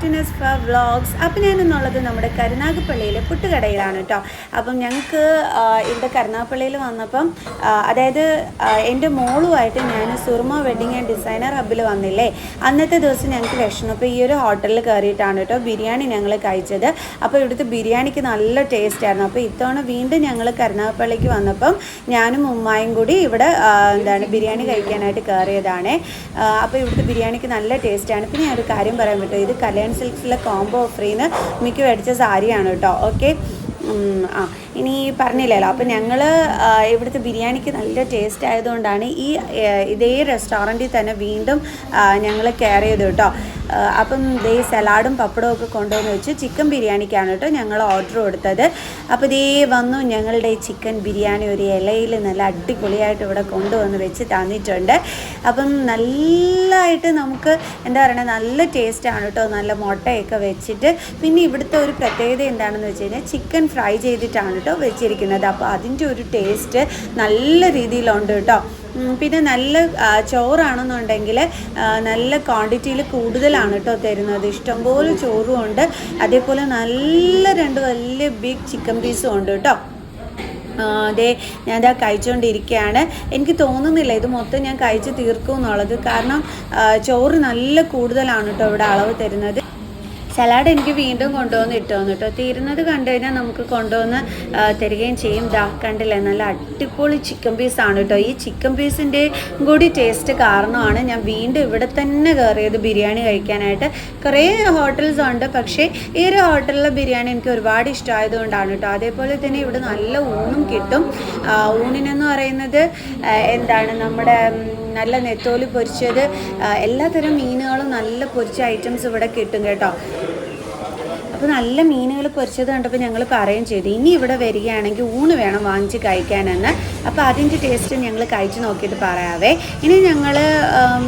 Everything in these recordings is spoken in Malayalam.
To നെസ്ഫ vlogs. അപ്പം ഞാനെന്നുള്ളത് നമ്മുടെ കരുനാഗപ്പള്ളിയിലെ പുട്ടുകടയിലാണ് കേട്ടോ. അപ്പം ഞങ്ങൾക്ക് ഇവിടെ കരുനാഗപ്പള്ളിയിൽ വന്നപ്പം അതായത് എൻ്റെ മോളുമായിട്ട് ഞാൻ സുർമ വെഡിങ് ആൻഡ് ഡിസൈനർ ഹബ്ബിൽ വന്നില്ലേ, അന്നത്തെ ദിവസം ഞങ്ങൾക്ക് വിഷമം. അപ്പോൾ ഈ ഒരു ഹോട്ടലിൽ കയറിയിട്ടാണ് കേട്ടോ ബിരിയാണി ഞങ്ങൾ കഴിച്ചത്. അപ്പോൾ ഇവിടുത്തെ ബിരിയാണിക്ക് നല്ല ടേസ്റ്റ് ആയിരുന്നു. അപ്പോൾ ഇത്തവണ വീണ്ടും ഞങ്ങൾ കരുനാഗപ്പള്ളിക്ക് വന്നപ്പം ഞാനും ഉമ്മായും കൂടി ഇവിടെ ബിരിയാണി കഴിക്കാനായിട്ട് കയറിയതാണ്. അപ്പോൾ ഇവിടുത്തെ ബിരിയാണിക്ക് നല്ല ടേസ്റ്റാണ്. പിന്നെ ഞാനൊരു കാര്യം പറയാൻ പറ്റും, ഇത് കല്യാൺ സിൽക്സിലെ കോംബോ ഓഫറിന് മിക്ക മേടിച്ച സാരിയാണ് കേട്ടോ. ഓക്കെ, ഇനി പറഞ്ഞില്ലല്ലോ. അപ്പം ഞങ്ങൾ ഇവിടുത്തെ ബിരിയാണിക്ക് നല്ല ടേസ്റ്റ് ആയതുകൊണ്ടാണ് ഇതേ റെസ്റ്റോറൻറ്റിൽ തന്നെ വീണ്ടും ഞങ്ങൾ കെയർ ചെയ്തു കേട്ടോ. അപ്പം ഇതേ സലാഡും പപ്പടവും ഒക്കെ കൊണ്ടുവന്ന് വെച്ച് ചിക്കൻ ബിരിയാണിക്കാണ് കേട്ടോ ഞങ്ങൾ ഓർഡർ കൊടുത്തത്. അപ്പോൾ ഇതേ വന്നു ഞങ്ങളുടെ ചിക്കൻ ബിരിയാണി ഒരു ഇലയിൽ നല്ല അടിപൊളിയായിട്ട് ഇവിടെ കൊണ്ടുവന്ന് വെച്ച് തന്നിട്ടുണ്ട്. അപ്പം നല്ലതായിട്ട് നമുക്ക് എന്താ പറയുക, നല്ല ടേസ്റ്റാണ് കേട്ടോ, നല്ല മുട്ടയൊക്കെ വെച്ചിട്ട്. പിന്നെ ഇവിടുത്തെ ഒരു പ്രത്യേകത എന്താണെന്ന് വെച്ച് കഴിഞ്ഞാൽ ചിക്കൻ ഫ്രൈ ചെയ്തിട്ടാണ് കേട്ടോ വെച്ചിരിക്കുന്നത്. അപ്പോൾ അതിൻ്റെ ഒരു ടേസ്റ്റ് നല്ല രീതിയിലുണ്ട് കേട്ടോ. പിന്നെ നല്ല ചോറാണെന്നുണ്ടെങ്കിൽ നല്ല ക്വാണ്ടിറ്റിയിൽ കൂടുതലാണ് കേട്ടോ തരുന്നത്. ഇഷ്ടംപോലെ ചോറും ഉണ്ട്, അതേപോലെ നല്ല 2 വലിയ ബിഗ് ചിക്കൻ പീസും ഉണ്ട് കേട്ടോ. അതെ, ഞാനിതാ കഴിച്ചുകൊണ്ടിരിക്കുകയാണ്. എനിക്ക് തോന്നുന്നില്ല ഇത് മൊത്തം ഞാൻ കഴിച്ച് തീർക്കും എന്നുള്ളത്, കാരണം ചോറ് നല്ല കൂടുതലാണ് കേട്ടോ ഇവിടെ അളവ് തരുന്നത്. സലാഡ് എനിക്ക് വീണ്ടും കൊണ്ടുവന്ന് ഇട്ടുവന്നു കേട്ടോ. തീരുന്നത് കണ്ടു കഴിഞ്ഞാൽ നമുക്ക് കൊണ്ടുവന്ന് തരികയും ചെയ്യും. ദാ കണ്ടില്ലേ, നല്ല അടിപൊളി ചിക്കൻ പീസാണ് കേട്ടോ. ഈ ചിക്കൻ പീസിൻ്റെ കൂടി ടേസ്റ്റ് കാരണമാണ് ഞാൻ വീണ്ടും ഇവിടെ തന്നെ കയറിയത് ബിരിയാണി കഴിക്കാനായിട്ട്. കുറേ ഹോട്ടൽസ് ഉണ്ട്, പക്ഷേ ഈ ഒരു ഹോട്ടലിലെ ബിരിയാണി എനിക്ക് ഒരുപാട് ഇഷ്ടമായതുകൊണ്ടാണ് കേട്ടോ. അതേപോലെ തന്നെ ഇവിടെ നല്ല ഊണും കിട്ടും. ഊണിനെന്ന് പറയുന്നത് നമ്മുടെ നല്ല നെത്തോലി പൊരിച്ചത്, എല്ലാത്തരം മീനുകളും നല്ല പൊരിച്ച ഐറ്റംസ് ഇവിടെ കിട്ടും കേട്ടോ. അപ്പോൾ നല്ല മീനുകൾ പൊരിച്ചത് കണ്ടപ്പോൾ ഞങ്ങൾ പറയുകയും ചെയ്തു, ഇനി ഇവിടെ വരികയാണെങ്കിൽ ഊണ് വേണം വാങ്ങിച്ച് കഴിക്കാനെന്ന്. അപ്പോൾ അതിൻ്റെ ടേസ്റ്റ് ഞങ്ങൾ കഴിച്ച് നോക്കിയിട്ട് പറയാവേ. ഇനി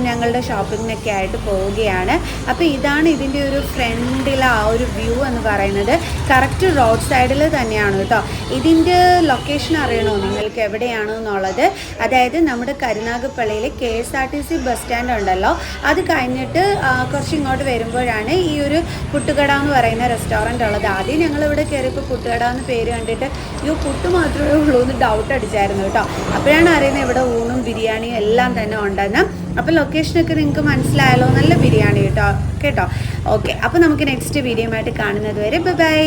ഞങ്ങളുടെ ഷോപ്പിങ്ങിനൊക്കെ ആയിട്ട് പോവുകയാണ്. അപ്പോൾ ഇതാണ് ഇതിൻ്റെ ഒരു ഫ്രണ്ടിലെ ആ ഒരു വ്യൂ എന്ന് പറയുന്നത്. കറക്റ്റ് റോഡ് സൈഡിൽ തന്നെയാണ് കേട്ടോ. ഇതിൻ്റെ ലൊക്കേഷൻ അറിയണോ നിങ്ങൾക്ക് എവിടെയാണെന്നുള്ളത്? അതായത് നമ്മുടെ കരുനാഗപ്പള്ളിയിൽ KSRTC ബസ് സ്റ്റാൻഡ് ഉണ്ടല്ലോ, അത് കഴിഞ്ഞിട്ട് കുറച്ച് ഇങ്ങോട്ട് വരുമ്പോഴാണ് ഈ ഒരു പുട്ടുകട എന്ന് പറയുന്ന റെസ്റ്റോറൻ്റ് ഉള്ളത്. ആദ്യം ഞങ്ങളിവിടെ കയറിയപ്പോൾ പുട്ടുകട എന്ന് പേര് കണ്ടിട്ട് പുട്ട് മാത്രമേ ഉള്ളൂ എന്ന് ഡൗട്ട് അടിച്ചായിരുന്നു കേട്ടോ. അപ്പോഴാണ് അറിയുന്നത് ഇവിടെ ഊണും ബിരിയാണിയും എല്ലാം തന്നെ ഉണ്ടെന്ന്. അപ്പോൾ ലൊക്കേഷനൊക്കെ നിങ്ങൾക്ക് മനസ്സിലായല്ലോ, നല്ല ബിരിയാണി കേട്ടോ. ഓക്കെ, അപ്പോൾ നമുക്ക് നെക്സ്റ്റ് വീഡിയോ ആയിട്ട് കാണുന്നത് വരെ ബൈ.